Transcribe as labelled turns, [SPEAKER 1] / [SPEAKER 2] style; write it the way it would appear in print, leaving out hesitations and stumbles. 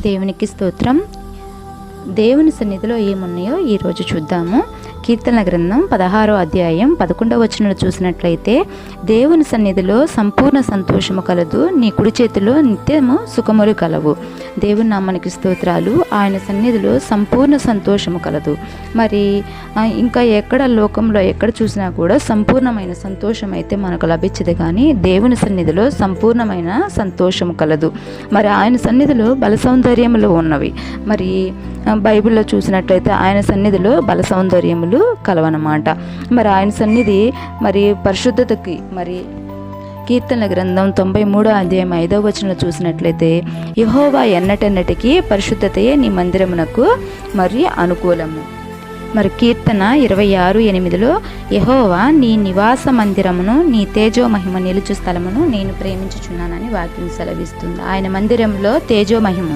[SPEAKER 1] దేవునికి స్తోత్రం. దేవుని సన్నిధిలో ఏమున్నాయో ఈరోజు చూద్దాము. కీర్తన గ్రంథం 16వ అధ్యాయం 11వ వచనం చూసినట్లయితే, దేవుని సన్నిధిలో సంపూర్ణ సంతోషము కలదు, నీ కుడి చేతిలో నిత్యము సుఖములు కలవు. దేవుని నామానికి స్తోత్రాలు. ఆయన సన్నిధిలో సంపూర్ణ సంతోషము కలదు. మరి ఇంకా ఎక్కడ లోకంలో ఎక్కడ చూసినా కూడా సంపూర్ణమైన సంతోషం అయితే మనకు లభించదు, కానీ దేవుని సన్నిధిలో సంపూర్ణమైన సంతోషము కలదు. మరి ఆయన సన్నిధిలో బల సౌందర్యములు ఉన్నవి. మరి బైబిల్లో చూసినట్లయితే ఆయన సన్నిధిలో బల సౌందర్యములు కలవనమాట. మరి ఆయన సన్నిధి మరి పరిశుద్ధతకి, మరి కీర్తన గ్రంథం 93వ అధ్యాయం 5వ వచనం చూసినట్లయితే, యెహోవా ఎన్నటెన్నటికీ పరిశుద్ధతయే నీ మందిరమునకు మరి అనుకూలము. మరి కీర్తన 26:8లో, యెహోవా నీ నివాస మందిరమును, నీ తేజో మహిమ నిలుచు స్థలమును నేను ప్రేమించుచున్నానని వాక్యం సెలవిస్తుంది. ఆయన మందిరంలో తేజో మహిమ